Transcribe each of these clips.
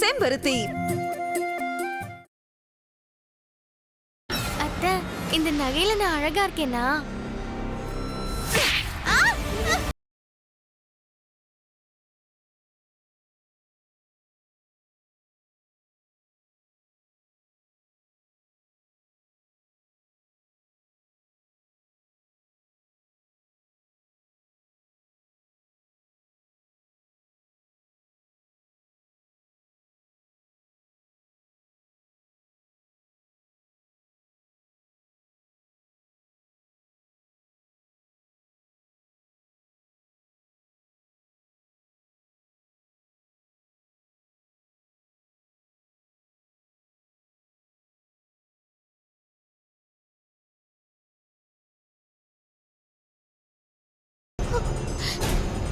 செம்பருத்தி. அத்தை, இந்த நகையில நான் அழகா இருக்கேனா?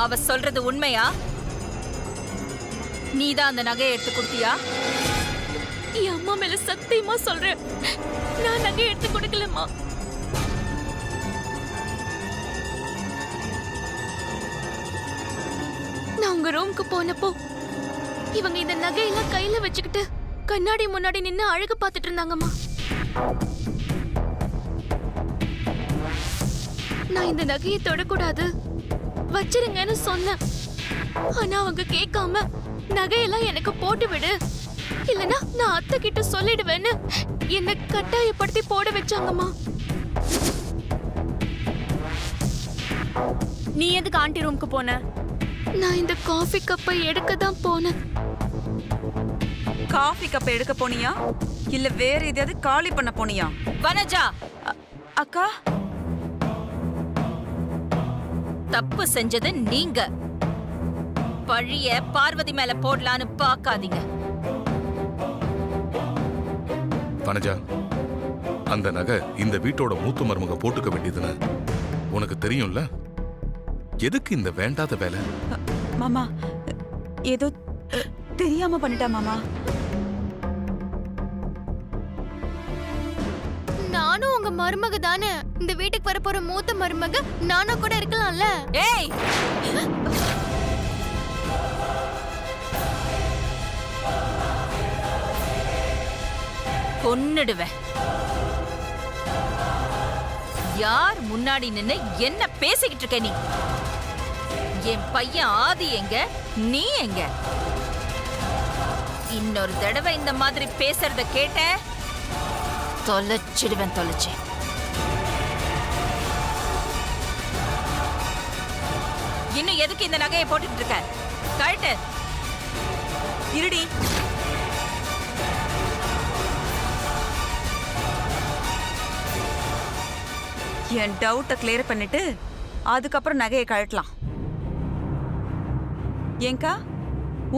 அவ சொல்றது உண்மையா? நீதான் அந்த நகையை எடுத்து கொடுத்தியா? என் அம்மா மேல சத்தியமா சொல்றேன், நான் நகை எடுத்து கொடுக்கலம்மா. நான் உங்க ரூமுக்கு போனப்போ இவங்க இந்த நகையெல்லாம் கையில வச்சுக்கிட்டு கண்ணாடி முன்னாடி நின்னு அழகு பார்த்துட்டு இருந்தாங்கம்மா. நான் இந்த நகையை தொடக்கூடாது, வச்சிருங்கன்னு சொன்னேன். ஆனா அவங்க கேட்காம நகையெல்லாம் எனக்கு போட்டு விடு, இல்லனா நான் அத்தை கிட்ட சொல்லிடுவேன்னு என்ன கட்டாயப்படுத்தி போட வச்சாங்கம்மா. நீ எதுக்கு ஆண்டி ரூமுக்கு போன? நான் இந்த காஃபி கப்பை எடுக்க தான் போனேன். காஃபி கப் எடுக்க போனியா இல்ல வேற எதையாவது காலி பண்ண போனியா? வனஜா, அக்கா, தப்பு செஞ்சது நீங்க. பழிய பார்வதி மேல போடலான்னு பாக்காதீங்க. வனஜா, அந்த நகை இந்த வீட்டோட மூத்த மருமக போட்டுக்க வேண்டியதுன்னு உனக்கு தெரியும்ல. எதுக்கு இந்த வேண்டாத வேலை? மாமா ஏதோ தெரியாம பண்ணிட்டா மாமா. நானும் உங்க மருமக தானே, இந்த வீட்டுக்கு வர போற மூத்த மருமக நானா கூட இருக்கலாம்ல. ஏய், கொன்னுடுவேன். யார் முன்னாடி நின்னு என்ன பேசிக்கிட்டு இருக்க நீ? என் பையன் ஆதி எங்க, நீ எங்க? இன்னொரு தடவை இந்த மாதிரி பேசுறத கேட்ட தொலைச்சிடுவேன், தொலைச்சு. இன்னும் எதுக்கு இந்த நகையை போட்டுட்டு இருக்க? கழட்டு. இருடி. என் டவுட்டை கிளியர் பண்ணிட்டு அதுக்கப்புறம் நகையை கழட்டலாம். ஏங்கா,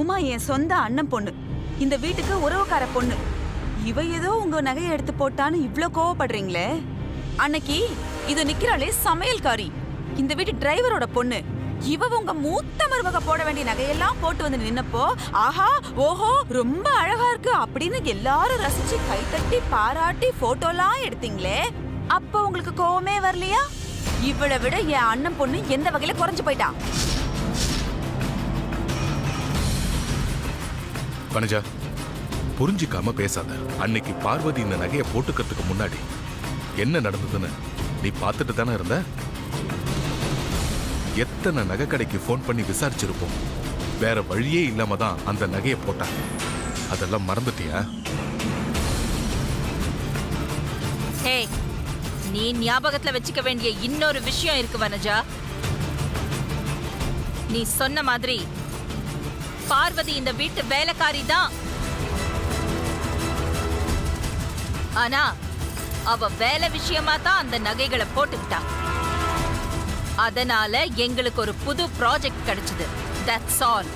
உமா என் சொந்த அண்ணன் பொண்ணு, இந்த வீட்டுக்கு உறவுக்கார பொண்ணு. இவ ஏதோ உங்க நகையை எடுத்து போட்டான்னு இவ்ளோ கோவப்படுறீங்களே. அன்னைக்கு இது நிக்கிறாளே சமையல்காரி, இந்த வீட்டு டிரைவரோட பொண்ணு. இவ உங்க மூத்த மருமக போட வேண்டிய நகையெல்லாம் போட்டு வந்து நின்னப்போ ஆஹா ஓஹோ ரொம்ப அழகா இருக்கு அப்படின்னு எல்லாரும் ரசிச்சு கைத்தட்டி பாராட்டி போட்டோலாம் எடுத்தீங்களே. அப்ப உங்களுக்கு கோவமே வரலையா? இவளை விட என் அண்ணன் பொண்ணு எந்த வகையில குறைஞ்சு போயிட்டா? வனஜா, புரிஞ்சிக்காம பேசாத. அன்னைக்கு பார்வதி இந்த நகையை போட்டுக்கிறதுக்கு முன்னாடி என்ன நடந்ததுன்னு நீ பார்த்துட்டு தானே இருந்த? எத்தனை நகை கடைக்கு போன் பண்ணி விசாரிச்சிருப்போம். வேற வழியே இல்லாம தான் அந்த நகையை போட்டாங்க. அதெல்லாம் மறந்துட்டியா? நீ ஞாபகத்துல வச்சுக்க வேண்டிய இன்னொரு விஷயம் இருக்கு வனஜா. நீ சொன்ன மாதிரி பார்வதி இந்த வீட்டு வேலைக்காரி தான். ஆனா அவ வேலை விஷயமா தான் அந்த நகைகளை போட்டுக்கிட்டா. அதனால எங்களுக்கு ஒரு புது ப்ராஜெக்ட் கிடைச்சது. That's all.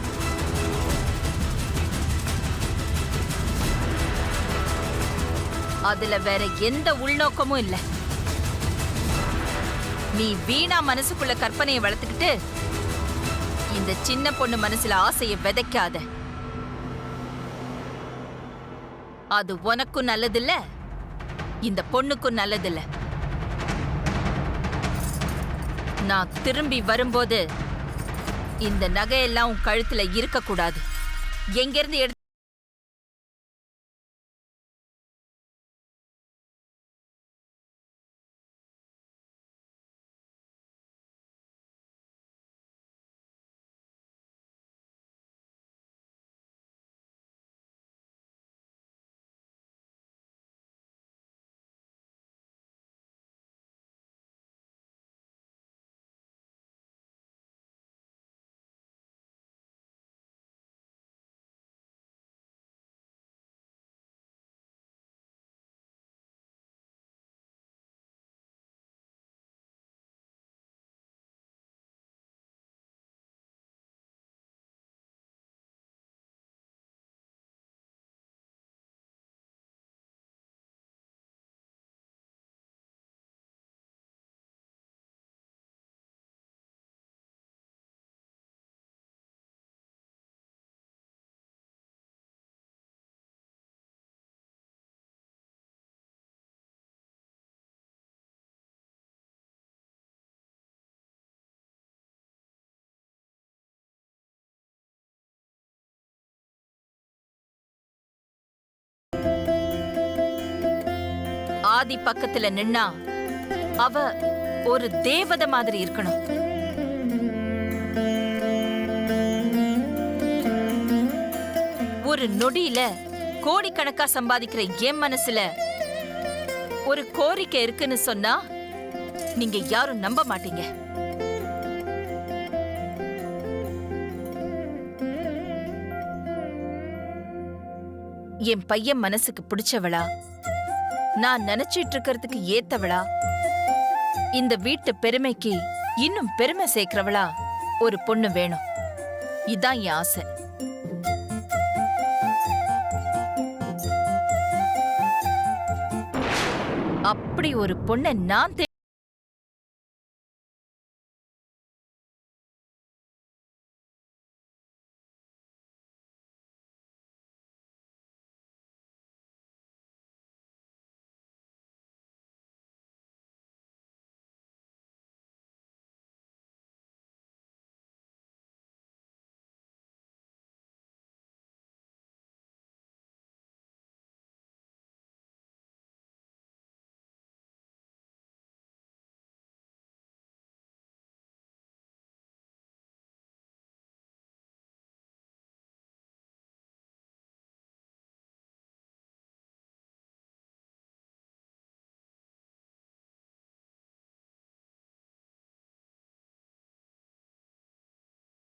அதுல வேற எந்த உள்நோக்கமும் இல்ல. நீ வீணா மனசுக்குள்ள கற்பனையை வளர்த்துக்கிட்டு இந்த சின்ன பொண்ணு மனசுல ஆசையை விதைக்காத. அது உனக்கும் நல்லதில்ல, இந்த பொண்ணுக்கும் நல்லதில்ல. நான் திரும்பி வரும்போது இந்த நகையெல்லாம் உன் கழுத்துல இருக்க கூடாது. எங்கிருந்து எடுத்து ஆதி பக்கத்துல நின்னா அவ ஒரு தேவதை மாதிரி இருக்கணும். ஒரு நொடியில கோடிக்கணக்கா சம்பாதிக்கிற என் மனசுல ஒரு கோரிக்கை இருக்குன்னு சொன்னா நீங்க யாரும் நம்ப மாட்டீங்க. என் பையன் மனசுக்கு பிடிச்சவளா, நான் நினைச்சிட்டு இருக்கிறதுக்கு ஏத்தவளா, இந்த வீட்டு பெருமைக்கு இன்னும் பெருமை சேர்க்கிறவளா ஒரு பொண்ணு வேணும். இதான் என் ஆசை. அப்படி ஒரு பொண்ணை நான்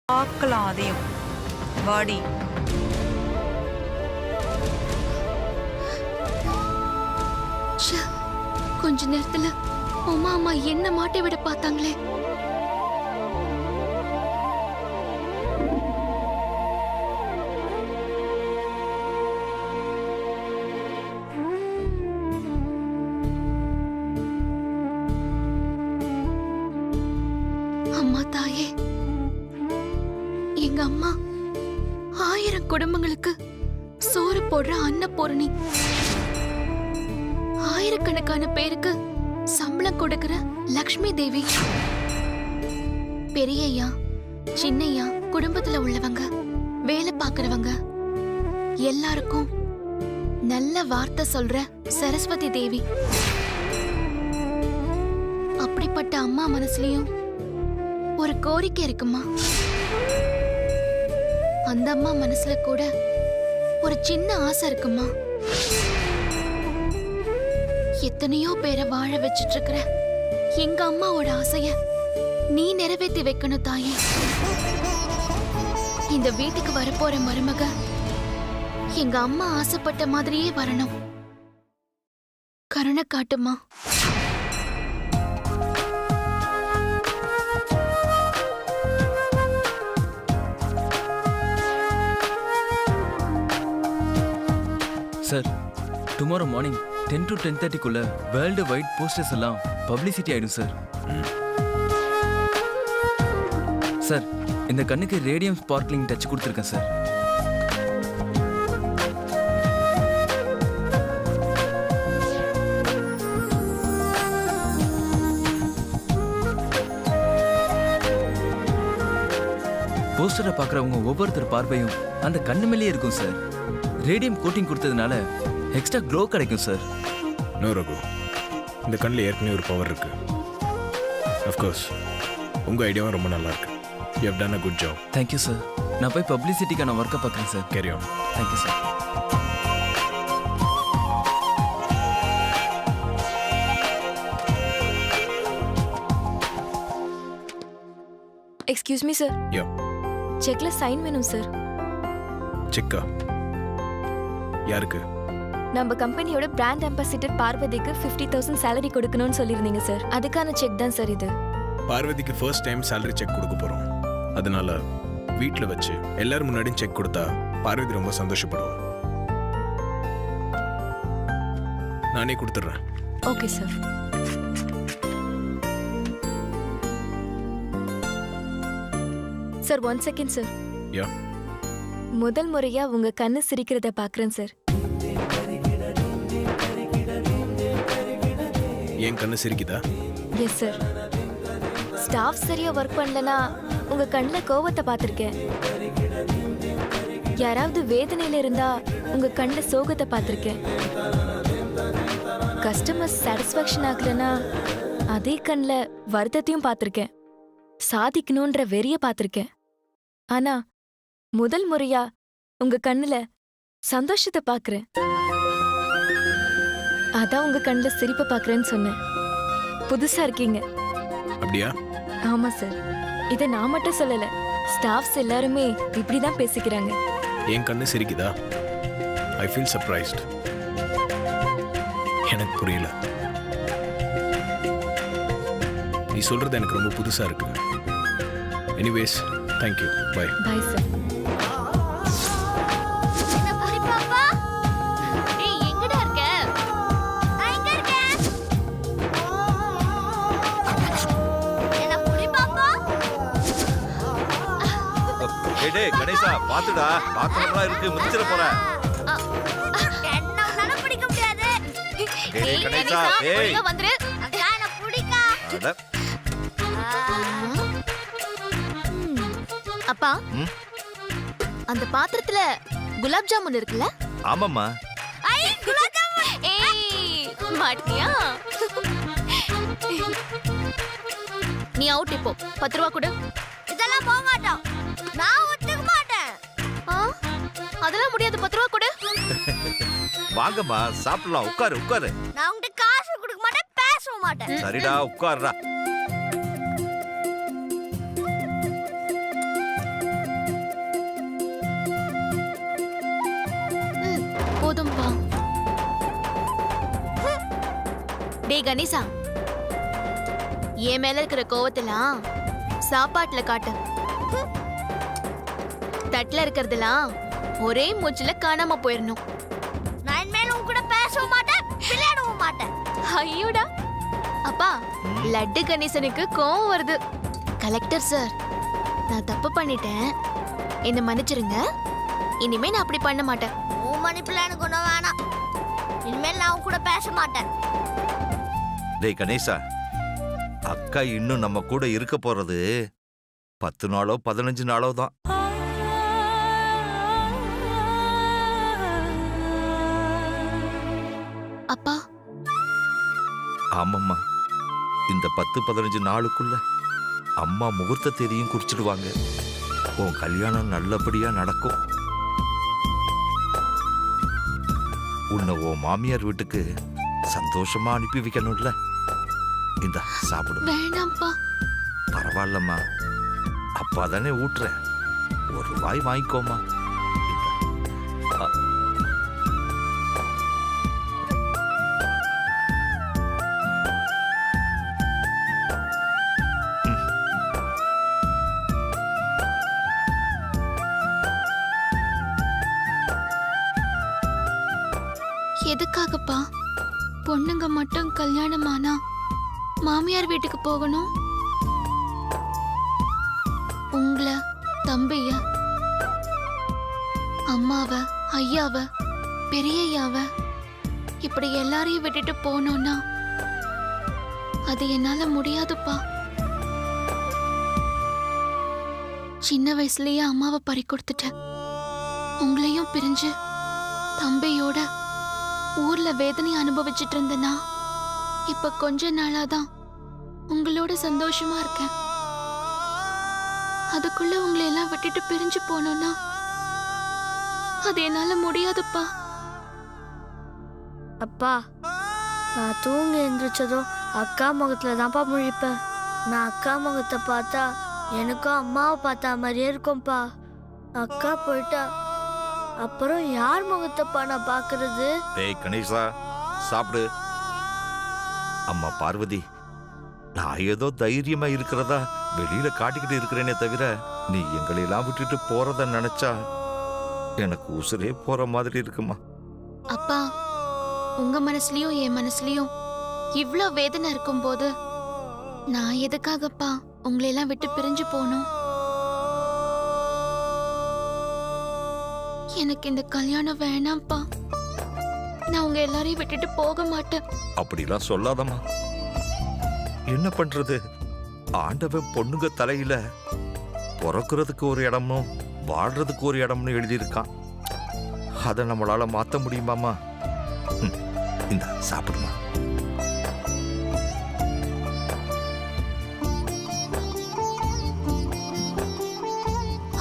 பார்க்கலாம் அதையும். வாடி. ச்சே, கொஞ்ச நேரத்துல உமா அம்மா என்ன மாட்டி விட பார்த்தாங்களே. அம்மா தாயே, எங்க அம்மா 1000 குடும்பங்களுக்கு சோறு போடுற அன்னபூரணி, ஆயிரக்கணக்கான பேருக்கு சம்பளம் கொடுக்கிற லக்ஷ்மி தேவி. பெரியய்யா சின்னையா குடும்பத்துல உள்ளவங்க, வேலை பார்க்கறவங்க எல்லாருக்கும் நல்ல வார்த்தை சொல்ற சரஸ்வதி தேவி. அப்படிப்பட்ட அம்மா மனசுலயும் ஒரு கோரிக்கை இருக்குமா. அந்த அம்மா மனசுல கூட ஒரு சின்ன ஆசை இருக்குமா. எத்தனையோ பேரை வாழ வச்சிட்டு இருக்கிற எங்க அம்மாவோட ஆசைய நீ நிறைவேற்றி வைக்கணும் தாயே. இந்த வீட்டுக்கு வரப்போற மருமக எங்க அம்மா ஆசைப்பட்ட மாதிரியே வரணும். கருணை காட்டுமா. Sir, tomorrow morning 10 to 10:30 world wide posters எல்லாம் பப்ளிசிட்டி ஆயிடும் சார். சார், இந்த கண்ணுக்கு ரேடியம் ஸ்பார்க்லிங் டச் கொடுத்துருக்கேன் சார். போஸ்டரை பார்க்குறவங்க ஒவ்வொருத்தர் பார்வையும் அந்த கண்ணு மேலேயே இருக்கும் சார். ரேடியம் கோட்டிங் கொடுத்ததுனால எக்ஸ்ட்ரா க்ளோ கிடைக்கும் சார். நோ ரகு, இந்த கண்ணில் ஏற்கனவே ஒரு பவர் இருக்கு. அஃப்கோர்ஸ் உங்கள் ஐடியாவும் ரொம்ப நல்லா இருக்கு. You have done a good job. Thank you sir. நான் போய் பப்ளிசிட்டிக்கான ஒர்க்கை பார்க்குறேன் sir. Carry on. Thank you sir. Excuse me sir. Yeah. செக்ல சைன் வேணும் சார். செக்கா? யாருக்கு? நம்ம கம்பெனியோட பிராண்ட் அம்பாசிடர் பார்வதிக்கு 50,000 சேலரி கொடுக்கணும்னு சொல்லியிருந்தீங்க சார். அதுக்கான செக் தான் சார் இது. பார்வதிக்கு ஃபர்ஸ்ட் டைம் சேலரி செக் கொடுக்க போகிறோம். அதனால வீட்டில் வச்சு எல்லாரும் முன்னாடியும் செக் கொடுத்தா பார்வதி ரொம்ப சந்தோஷப்படுவா. நானே கொடுத்துட்றேன். Okay sir. Sir 1 second sir. Yeah. முதல் முறையா உங்க கண்ணு சிரிக்கிறத பாக்குறேன் சார். என் கண்ணு சிரிக்குதா? Yes sir. ஸ்டாஃப் சரியா ஒர்க் பண்ணலனா உங்க கண்ணுல கோவத்தை பார்த்திருக்கேன். யாராவது வேதனையில இருந்தா உங்க கண்ணுல சோகத்தை பார்த்திருக்கேன். கஸ்டமர் சாட்டிஸ்ஃபேக்ஷன் ஆகலனா அதே கண்ணில் வருத்தத்தையும் பார்த்துருக்கேன், சாதிக்கணுன்ற வெறிய பார்த்துருக்கேன். ஆனா முதல் முறையா உங்க கண்ணுல சந்தோஷத்தை பார்க்கறேன். அதான் உங்க கண்ணுல சிரிப்பை பார்க்கறேன்னு சொன்னேன். புதுசா இருக்கீங்க. அப்படியா? ஆமா சார், இதை நான் மட்டும் சொல்லல, ஸ்டாஃப்ஸ் எல்லாருமே இப்படிதான் பேசிக்கிறாங்க. என் கண்ணு சிரிக்குதா? I feel surprised. எனக்கு புரியல. நீ சொல்றது எனக்கு ரொம்ப புதுசா இருக்கு. Anyways, thank you. Bye. Bye sir. என்ன புடி பாப்பா? ஏய் எங்கடா இருக்க? நான் இங்க இருக்கேன். என்ன புடி பாப்பா? டேய் கணேசா பாத்துடா, பாத்திரம்லாம் இருக்கு, மிதிச்சிர போற. என்ன உன்னால பிடிக்க முடியாது. டேய் கணேசா, டேய் இங்க வந்துரு. அக்கா என்ன புடிக்கா? அட, அப்பா, அந்த பாத்திரத்துல குலாப் ஜாமுன் இருக்குல்ல? ஆமாம்மா. ஐ குலாப் ஜாமுன். ஏய் மாட்டியா? நீ அவுட் இப்போ. 10 ரூபாய் கொடு. இதெல்லாம் போக மாட்டோம். நான் ஒத்துக்க மாட்டேன். அதெல்லாம் முடியாது. 10 ரூபாய் கொடு. வாங்கம்மா சாப்பிடலாம், உட்காரு உட்காரு. நான் உன்கிட்ட காசு கொடுக்க மாட்டேன், பேசவும் மாட்டேன். சரிடா உட்காருடா. போதும்பா. டேய் கணேசா, என் மேல இருக்கிற கோவத்தெல்லாம் சாப்பாட்டுல காட்டு. தட்டுல இருக்கிறதெல்லாம் ஒரே மூச்சுல காணாம போயிடணும். நான் இனிமேல் உன் கூட பேசவும் மாட்டேன், விளையாடவும் மாட்டேன். ஐயோடா. அப்பா, லட்டு கணேசனுக்கு கோவம் வருது. கலெக்டர் சார், நான் தப்பு பண்ணிட்டேன், என்ன மன்னிச்சிருங்க. இனிமே நான் அப்படி பண்ண மாட்டேன். உன் மன்னிப்புல எனக்கு ஒன்றும் வேணாம். இனிமேல் நான் உன் கூட பேச மாட்டேன். டேய் கணேசா, அக்கா இன்னும் நம்ம கூட இருக்க போறது 10 நாளோ 15 நாளோ தான். அப்பா, ஆமாம்மா, இந்த 10-15 நாளுக்குள்ள அம்மா முகூர்த்த தேதியும் குறிச்சிடுவாங்க. உன் கல்யாணம் நல்லபடியா நடக்கும். உன்னை உன் மாமியார் வீட்டுக்கு சந்தோஷமா அனுப்பி வைக்கணும்ல. இந்த சாப்பிடு. வேணாம்ப்பா. பரவாயில்லம்மா, அப்பா தானே ஊட்டுறேன், ஒரு வாய் வாங்கிக்கோமா. இந்தா. எதுக்காகப்பா பொண்ணுங்க மட்டும் கல்யாணமானா மாமியார் வீட்டுக்கு போகணும்? உங்களை, தம்பிய, அம்மாவ, ஐயாவ, பெரியய்யாவ இப்படி எல்லாரையும் விட்டுட்டு போனோம்னா அது என்னால முடியாதுப்பா. சின்ன வயசுலயே அம்மாவை பறி கொடுத்துட்டேன். உங்களையும் பிரிஞ்சு தம்பியோட ஊர்ல வேதனை அனுபவிச்சுட்டு இருந்தேனா இப்ப கொஞ்ச நாளாதான் உங்களோட சந்தோஷமா இருக்கேன். அதுக்குள்ள உங்களை எல்லாம் விட்டுட்டு பிரிஞ்சு போனோம்னா அது என்னால முடியாதுப்பா. அப்பா, நான் தூங்கி எழுந்திரிச்சதும் அக்கா முகத்துல தான்ப்பா முழிப்பேன். நான் அக்கா முகத்தை பார்த்தா எனக்கும் அம்மாவை பார்த்தா மாதிரியே இருக்கும்ப்பா. அக்கா போயிட்டா அப்புறம் யார் முகத்தைப்பா நான் பார்க்கறது? டேய் கணேசா, சாப்பிடு. அம்மா பார்வதி, நான் ஏதோ தைரியமா இருக்கிறதா வெளியில காட்டிக்கிட்டு இருக்கிறேனே தவிர நீ எங்களெல்லாம் விட்டுட்டு போறத நினைச்சா எனக்கு உசுரே போற மாதிரி இருக்குமா. அப்பா, உங்க மனசுலயும் என் மனசுலயும் இவ்ளோ வேதனை இருக்கும்போது நான் எதுக்காகப்பா உங்களை எல்லாம் விட்டு பிரிஞ்சு போனோம்? எனக்கு இந்த கல்யாணம் வேணாம்ப்பா. நான் உங்க எல்லாரையும் விட்டுட்டு போக மாட்டேன். அப்படிலாம் சொல்லாதம்மா. என்ன பண்றது, ஆண்டவன் பொண்ணுங்க தலையில பிறக்கிறதுக்கு ஒரு இடமும் வாழ்றதுக்கு ஒரு இடம்னு எழுதியிருக்கான். அதை நம்மளால மாத்த முடியுமாமா? இந்த சாப்பிடுமா.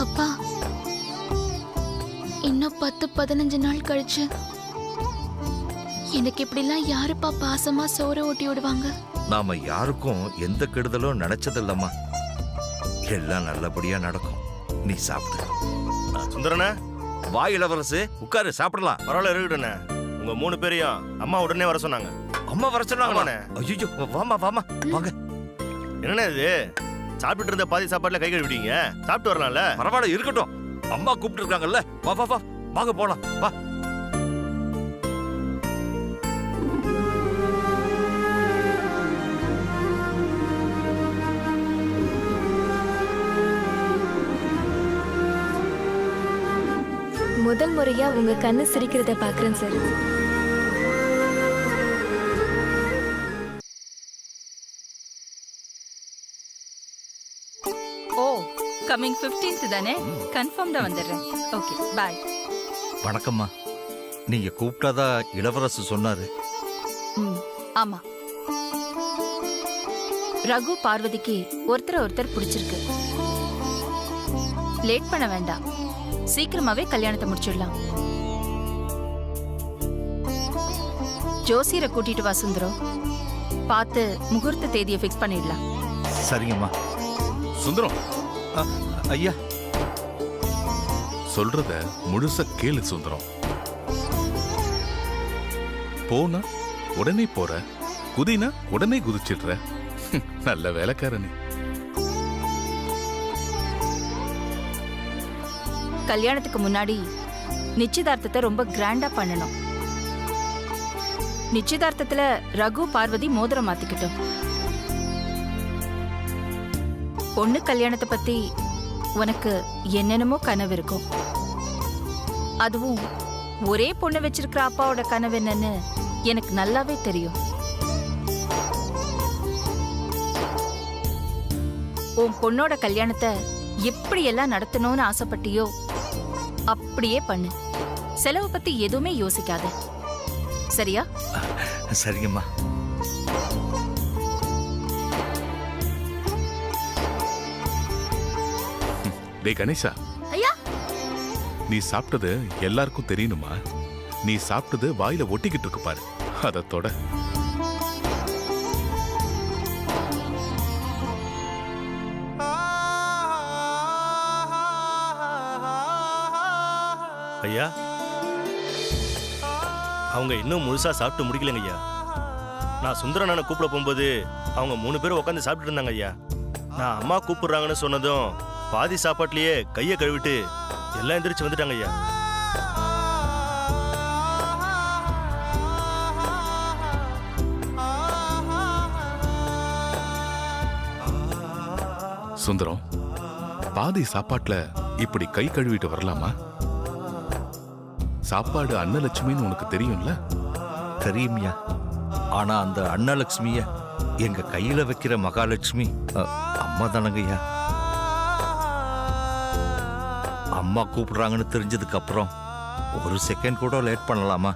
அப்பா இன்னும் 10-15 நாள் கழிச்சு எனக்கு இப்படிலாம் யாருப்பா பாசமா சோற ஊட்டி விடுவாங்க? நாம யாருக்கும் எந்த கெடுதலும் நினைச்சதில்லம்மா. எல்லாம் நல்லபடியா நடக்கும். நீ சாப்பிடு. சுந்தரண்ணே, வா இளவரசு, உட்காரு, சாப்பிடலாம். பரவாயில்ல இருக்கட்டுண்ணே. உங்க 3 பேரையும் அம்மா உடனே வர சொன்னாங்க. அம்மா வர சொன்னாங்களா? ஆமாண்ணே. ஐயோ, வாமா வாமா வாங்க. என்னண்ணே இது, சாப்பிட்டுட்டு இருந்த பாதி சாப்பாட்டுல கை கழுவிட்டீங்க. சாப்பிட்டு வரலாம்ல. பரவாயில்ல, இருக்கட்டும். அம்மா கூப்பிட்டு இருக்காங்கல்ல. வா வா வா, வாங்க போலாம். வா. முதல் முறையா உங்க கண்ணு சிரிக்கிறத பாக்குறேன் சார். ஓ, கமிங் 15th தானே? கன்ஃபார்ம்டா வந்துடுறேன். ஓகே, பாய். வணக்கம்மா. நீங்க கூப்பிட்டாதா இளவரசு சொன்னாரு. ம், ஆமா. ரகு பார்வதிக்கு ஒருத்தர் பிடிச்சிருக்கு. லேட் பண்ண வேண்டாம், சீக்கிரமாவே கல்யாணத்தை முடிச்சிடலாம். ஜோசியரை கூட்டிட்டு வா சுந்தரம், பார்த்து முகூர்த்த தேதியை ஃபிக்ஸ் பண்ணிடலாம். சரிங்கம்மா. சுந்தரம், ஐயா சொல்றத முழுசா கேளு சுந்தரம். போனா உடனே போற, குதினா உடனே குதிச்சிடுற. நல்ல வேலைக்காரனே. கல்யாணத்துக்கு முன்னாடி நிச்சயதார்த்தத்தை ரொம்ப கிராண்டா பண்ணணும். நிச்சயதார்த்தத்துல ரகு பார்வதி மோதிரம் மாத்திக்கிட்டோம். பொண்ணு கல்யாணத்தை பத்தி உனக்கு என்னென்னமோ கனவு இருக்கும். அதுவும் ஒரே பொண்ணு வச்சிருக்கிற அப்பாவோட கனவு என்னன்னு எனக்கு நல்லாவே தெரியும். உன் பொண்ணோட கல்யாணத்தை எப்படி எல்லாம் நடத்தணும்னு ஆசைப்பட்டியோ அப்படியே பண்ணு. செலவு பத்தி எதுவுமே யோசிக்காத, சரியா? சரிங்கம்மா. டேய் கணேசா, ஐயா, நீ சாப்பிட்டது எல்லாருக்கும் தெரியணுமா? நீ சாப்பிட்டது வாயில ஒட்டிக்கிட்டு இருக்கு பாரு, அதை தொட. ஐயா, அவங்க இன்னும் முழுசா சாப்பிட்டு முடிக்கலங்க ஐயா. நான் சுந்தரண்ணனை கூப்பிட போகும்போது அவங்க 3 பேரும் உட்காந்து சாப்பிட்டு இருந்தாங்க ஐயா. நான் அம்மா கூப்பிடுறாங்கன்னு சொன்னதும் பாதி சாப்பாட்லயே கையை கழுவிட்டு எல்லாம் எந்திரிச்சு வந்துட்டாங்க ஐயா. சுந்தரம், பாதி சாப்பாட்டுல இப்படி கை கழுவிட்டு வரலாமா? சாப்பாடு அன்னலட்சுமின்னு உனக்கு தெரியும்ல? தெரியும்யா. ஆனா அந்த அன்னலட்சுமிய எங்க கையில வைக்கிற மகாலட்சுமி அம்மா தானங்கய்யா. அம்மா கூப்பிடுறாங்கன்னு தெரிஞ்சதுக்கு அப்புறம் ஒரு செகண்ட் கூட லேட் பண்ணலாமா?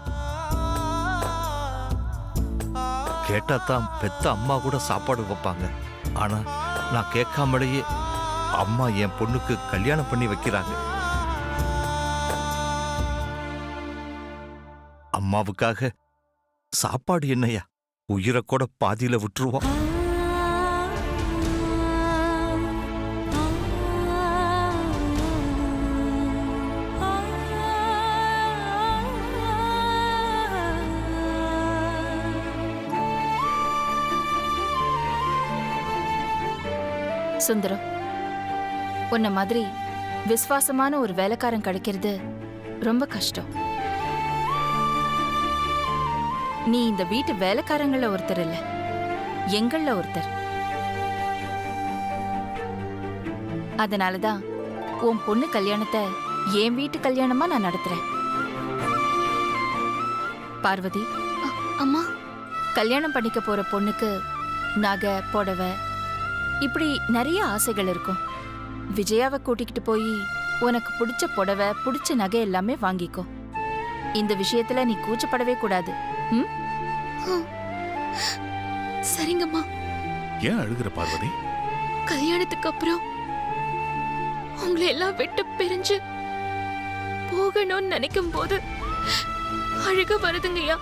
கேட்டா தான் பெத்த அம்மா கூட சாப்பாடு வைப்பாங்க. ஆனா நான் கேட்காமலேயே அம்மா என் பொண்ணுக்கு கல்யாணம் பண்ணி வைக்கிறாங்க. அம்மாவுக்காக சாப்பாடு என்னையா, உயிரை கூட பாதியில விட்டுருவோம். சுந்தரம், உன்ன மாதிரி விசுவாசமான ஒரு வேலைக்காரன் கிடைக்கிறது ரொம்ப கஷ்டம். நீ இந்த வீட்டு வேலைக்காரங்கள ஒருத்தர் இல்ல, எங்கள ஒருத்தர். அதனாலதான் உன் பொண்ணு கல்யாணத்தை என் வீட்டு கல்யாணமா நான் நடத்துறேன். பார்வதி, அம்மா, கல்யாணம் பண்ணிக்க போற பொண்ணுக்கு நகை, புடவை இப்படி நிறைய ஆசைகள் இருக்கும். விஜயாவை கூட்டிக்கிட்டு போய் உனக்கு பிடிச்ச புடவை, பிடிச்ச நகை எல்லாமே வாங்கிக்கோ. இந்த விஷயத்துல நீ கூச்சப்படவே கூடாது. ம்? சரிங்கம்மா. ஏன் அழுகிற பார்வதி? கல்யாணத்துக்கு அப்புறம் உங்களை எல்லாம் விட்டு பிரிஞ்சு போகணும்னு நினைக்கும் போது அழுக வருதுங்கய்யா.